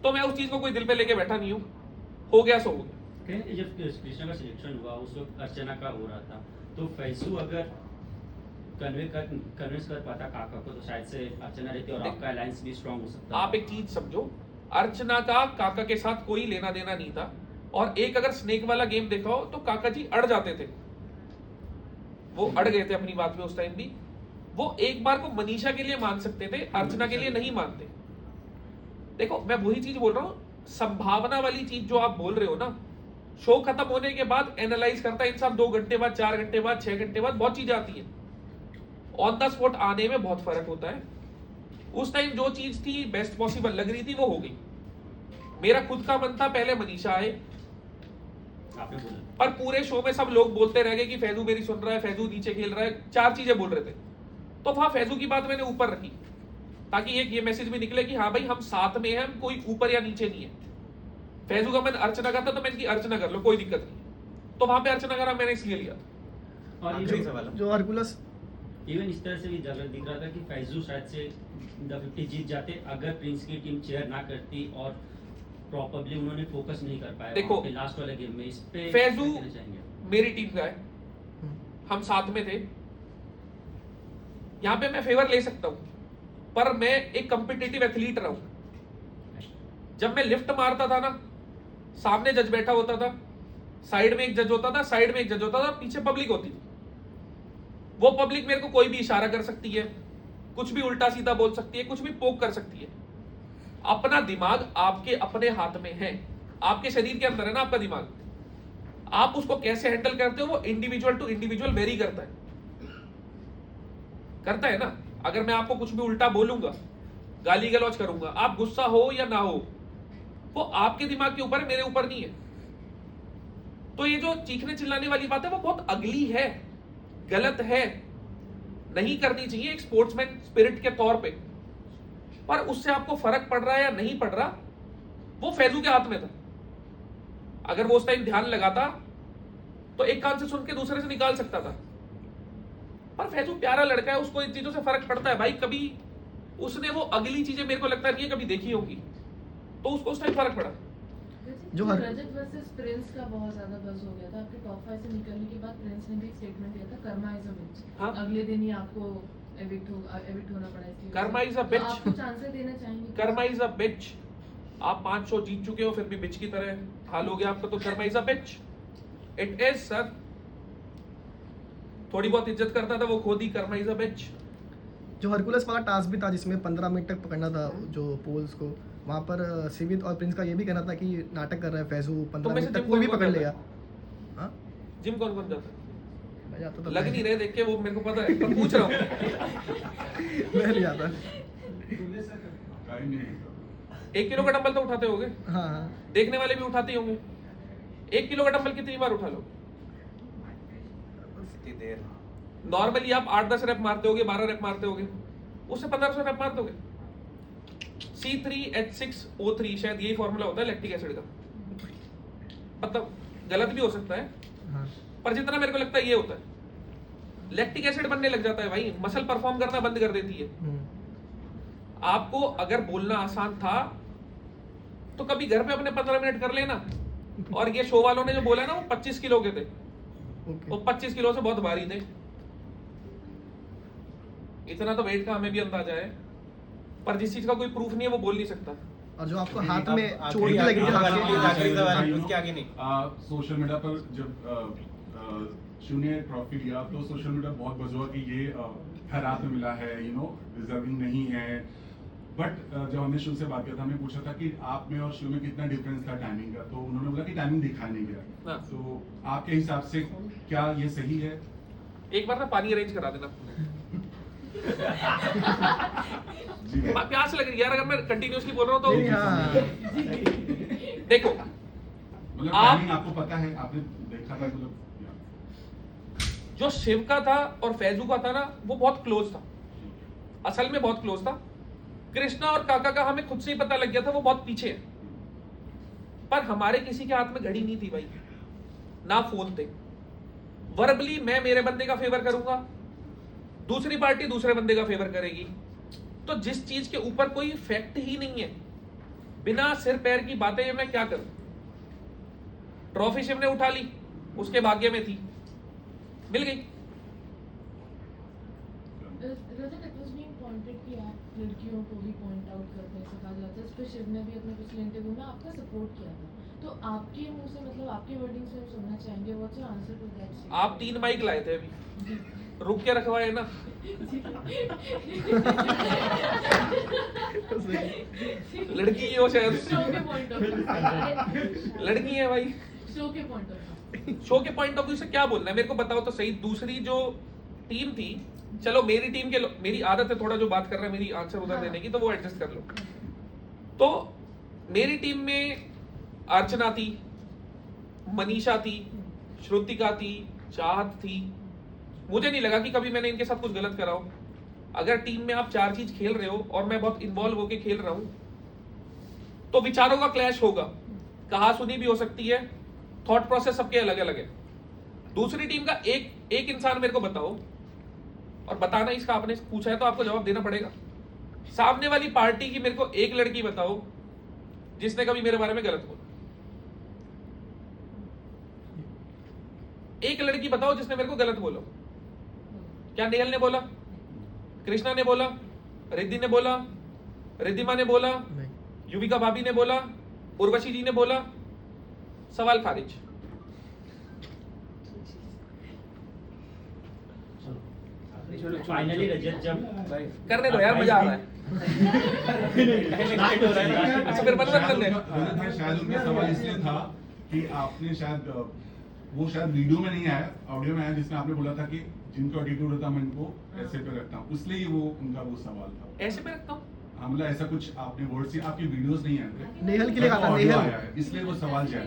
तो मैं उस चीज को कोई दिल पे लेके बैठा नहीं हूँ, हो गया सो हो गया। जब कृष्णा का सिलेक्शन हुआ उस वक्त अर्चना का हो रहा था, तो फैजू अगर कन्विंस कर पाता काका को तो शायद से अर्चना रहती और आपका अलायंस भी स्ट्रांग हो सकता। आप एक चीज समझो, अर्चना का काका के साथ कोई लेना देना नहीं था, और एक अगर स्नेक वाला गेम देखा हो तो काका जी अड़ जाते थे, वो अड़ गए थे अपनी बात में उस टाइम भी। वो एक बार को मनीषा के लिए मान सकते थे, अर्चना के लिए नहीं मानते। देखो मैं वही चीज बोल रहा हूँ, संभावना वाली चीज जो आप बोल रहे हो ना, शो खत्म होने के बाद एनालाइज करता है इंसान, 2 घंटे बाद, 4 घंटे बाद, 6 घंटे बाद बहुत चीजें आती है। ऑन द स्पॉट आने में बहुत फर्क होता है। उस टाइम जो चीज थी बेस्ट पॉसिबल लग रही थी वो हो गई। मेरा खुद का मन था पहले मनीषा आए, पर पूरे शो में सब लोग बोलते रह गए कि फैजू मेरी सुन रहा है, फैजू नीचे खेल रहा है, 4 चीजें बोल रहे थे, तो वहां फैजू की बात मैंने ऊपर रखी, ताकि एक ये मैसेज भी निकले कि हाँ भाई हम साथ में हैं, हम कोई ऊपर या नीचे नहीं है। फैजू का मन अर्चना का था तो मैंने की अर्चना कर लो, कोई दिक्कत नहीं, तो वहां पे अर्चना करा, मैंने इसलिए लिया। और जो हरकुलस इवन इस तरह से भी जगह दिख रहा था कि फैजू शायद से द 50 जीत जाते अगर प्रिंस की टीम चेयर ना करती, और प्रॉपर्ली उन्होंने फोकस नहीं कर पाया देखो लास्ट वाले गेम में। इस पे फैजू मेरी टीम का है, हम साथ में थे, यहां पे मैं फेवर ले सकता हूं, पर मैं एक कॉम्पिटिटिव एथलीट रहा हूं। जब मैं लिफ्ट मारता था ना, सामने जज बैठा होता था, साइड में एक जज होता था, साइड में एक जज होता था, पीछे पब्लिक होती थी। वो पब्लिक मेरे को कोई भी इशारा कर सकती है, कुछ भी उल्टा सीधा बोल सकती है, कुछ भी पोक कर सकती है। अपना दिमाग आपके अपने हाथ में है, आपके शरीर के अंदर है ना आपका दिमाग, आप उसको कैसे हैंडल करते हो वो इंडिविजुअल टू इंडिविजुअल वेरी करता है ना। अगर मैं आपको कुछ भी उल्टा बोलूंगा, गाली गलौज करूंगा, आप गुस्सा हो या ना हो, वो आपके दिमाग के ऊपर है, मेरे ऊपर नहीं है। तो ये जो चीखने चिल्लाने वाली बात है वो बहुत अगली है, गलत है, नहीं करनी चाहिए एक स्पोर्ट्समैन स्पिरिट के तौर पे, पर उससे आपको फर्क पड़ रहा है या नहीं पड़ रहा, वो फैजू के हाथ में था। अगर वो उस टाइम ध्यान लगाता तो एक कान से सुन के दूसरे से निकाल सकता था, पर फैजू प्यारा लड़का है, उसको इन चीजों से फर्क पड़ता है भाई। कभी उसने वो अगली चीजें मेरे को लगता नहीं है कभी देखी होगी, तो उसको उस टाइम फर्क पड़ा। जो रजत वर्सेस प्रिंस का बहुत ज्यादा बज़ हो गया था, आपके टॉप 5 से निकलने के बाद प्रिंस ने भी एक स्टेटमेंट दिया था, कर्मा इज अ बिच। हाँ? अगले दिन ही आपको एविक्ट होना पड़ा इसलिए। कर्मा इज अ बिच। आप कुछ आंसर देना चाहेंगे? कर्मा इज अ बिच। आप 5 शो जीत चुके हो, फिर भी बिच की तरह हाल हो गया आपका, तो karma is a bitch. It is sir. थोड़ी बहुत इज्जत करता था वो खुद ही, कर्मा इज अ बिच। जो हरकुलस वाला टास्क भी था जिसमें 15 मिनट तक पकड़ना था जो पोल्स को, वहाँ पर सिवित और प्रिंस का ये भी कहना था कि नाटक कर रहा है फैजू, 15 मिनट तक कोई भी पकड़ लेगा। हाँ जिम कौन कौन जाता है? मैं जाता था, लग नहीं रहे देख के, वो मेरे को पता है, पर पूछ रहा हूँ। मैं नहीं जाता। 1 किलो का डंबल तो उठाते होगे, हाँ हाँ देखने वाले भी उठाते ही होंगे। 1 किलो का डंबल कितनी बार उठा लो? कितनी देर? नॉर्मली आप 8-10 रेप मारते होगे, 12 रेप मारते होगे, उससे 1500 रेप मारते होगे। C3H6O3 शायद यही फॉर्मूला होता है लैक्टिक एसिड का, मतलब गलत भी हो सकता है, हाँ पर जितना मेरे को लगता है ये होता है। लैक्टिक एसिड बनने लग जाता है भाई, मसल परफॉर्म करना बंद कर देती है। आपको अगर बोलना आसान था तो कभी घर पे अपने 15 मिनट कर लेना। और ये शो वालों ने जो बोला ना वो 25 किलो के थे, वो 25 किलो से बहुत भारी थे। इतना तो वेट का हमें भी अंदाजा है, पर जिस चीज का कोई प्रूफ नहीं है वो बोल नहीं सकता। और जो आपको हाथ में चोट भी लगी थी, आखिरी सवाल उसके आगे नहीं। सोशल मीडिया पर जब शिव ने ट्रॉफी लिया तो सोशल मीडिया बहुत बज़ हुआ कि ये खैरात में मिला है, डिजर्विंग नहीं है। बट जब हमने शिव से बात किया था, हमने पूछा था कि आप में और शिव में कितना डिफरेंस था टाइमिंग का, तो उन्होंने बोला कि टाइमिंग दिखा नहीं गया। तो आपके हिसाब से क्या ये सही है? एक बार ना पानी अरेंज करा देना। प्यास लग रही है यार, अगर मैं कंटिन्यूअसली बोल रहा हूँ तो देखो मतलब आप टाइमिंग आपको पता है, आपने देखा था, मतलब जो शिव का था और फैजू का था ना वो बहुत क्लोज था, असल में बहुत क्लोज था। कृष्णा और काका का हमें खुद से ही पता लग गया था वो बहुत पीछे है, पर हमारे किसी के हाथ में घड़ी नहीं थी भाई, ना फोन थे। वर्बली मैं मेरे बंदे का फेवर करूंगा, दूसरी पार्टी दूसरे बंदे का फेवर करेगी, तो जिस चीज के ऊपर कोई फैक्ट ही नहीं है बिना सिर पैर की बातें ये मैं क्या करूं? ट्रॉफी शिव ने उठा ली, उसके भाग्य में थी, मिल गई। रजत, it was being pointed कि आप लड़कियों को ही पॉइंट आउट करते हैं, कहा जाता है। इस पे शिव ने भी अपने पिछले इंटरव्यू में आपका सपोर्ट किया था, तो आपके मुंह से मतलब आपके वर्डिंग से हम सुनना चाहेंगे what's your answer to that? आप 3 माइक लाए थे अभी, रुक के रखवाए ना। लड़की है वो शायद, शो के पॉइंट ऑफ व्यू, लड़की है भाई। शो के पॉइंट ऑफ व्यू, शो के पॉइंट ऑफ व्यू से क्या बोलना है मेरे को बताओ तो सही। दूसरी जो टीम थी, चलो मेरी टीम के मेरी आदत है थोड़ा जो बात कर रहा है मेरी आंसर उधर देने की, तो वो एडजस्ट कर लो। तो मेरी टीम में अर्चना थी, मनीषा थी, श्रुतिका थी, चाहत थी। मुझे नहीं लगा कि कभी मैंने इनके साथ कुछ गलत करा हो। अगर टीम में आप 4 चीज खेल रहे हो और मैं बहुत इन्वॉल्व होके खेल रहा हूं, तो विचारों का क्लैश होगा, कहा सुनी भी हो सकती है, थॉट प्रोसेस सबके अलग अलग है। दूसरी टीम का एक इंसान मेरे को बताओ, और बताना इसका आपने पूछा है तो आपको जवाब देना पड़ेगा। सामने वाली पार्टी की मेरे को एक लड़की बताओ जिसने कभी मेरे बारे में गलत बोला। एक लड़की बताओ जिसने मेरे को गलत बोला। क्या नेहल ने बोला, कृष्णा ने बोला, रिद्धि ने बोला, रिद्धिमा ने बोला, युविका भाभी ने बोला, उर्वशी जी ने बोला, सवाल खारिज। फाइनली रजत जब करने दो यार, मजा आ रहा है। अच्छा फिर बंद कर ले। शायद उनका सवाल इसलिए था कि आपने शायद वो शायद वीडियो में नहीं आया, ऑडियो में आया, जिसमें आपने बोला था कि जिनको एटीट्यूड होता है मैं इनको ऐसे पे रखता हूँ, इसलिए वो उनका वो सवाल था। ऐसे पे रखता हूँ, हाँ मतलब ऐसा कुछ आपने वर्ड से, आपकी वीडियोस नहीं आए थे, नेहल के लिए कहा था, ऑडियो नेहल। आया है, इसलिए वो सवाल जो है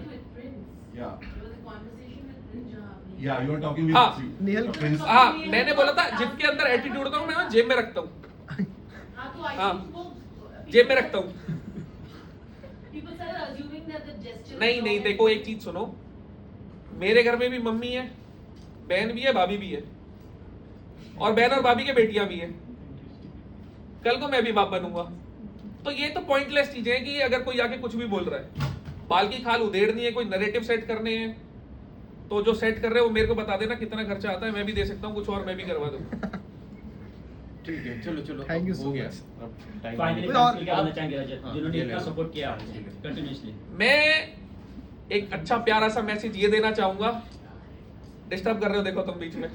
या यू आर टॉकिंग विद हाँ, नेहल प्रिंस। हाँ मैंने बोला था जिनके अंदर एटीट्यूड होता हूँ मैं जेब में रखता हूँ। हाँ जेब में रखता हूँ। नहीं नहीं, देखो एक चीज सुनो, मेरे घर में भी मम्मी है, बहन भी है, भाभी भी है, और बहन और भाभी के बेटियां भी है। कल को मैं भी बाप बनूंगा। तो ये तो पॉइंटलेस चीजें हैं कि अगर कोई आके कुछ भी बोल रहा है, बाल की खाल उधेड़नी है, कोई नैरेटिव सेट करने हैं, तो जो सेट कर रहे हैं वो मेरे को बता देना कितना खर्चा आता है, मैं भी दे सकता हूँ कुछ और, मैं भी करवा दूंगा। ठीक है, चलो चलो, Thank you हो so गया। much. अब टाइम फाइनली कोई और- क्या बोलना चाहेंगे रजत, हाँ, जिन्होंने ये इतना ले लो। सपोर्ट किया ठीक है। कंटिन्यूअसली? मैं एक अच्छा प्यारा सा मैसेज ये देना चाहूंगा। डिस्टर्ब कर रहे हो देखो तुम बीच में।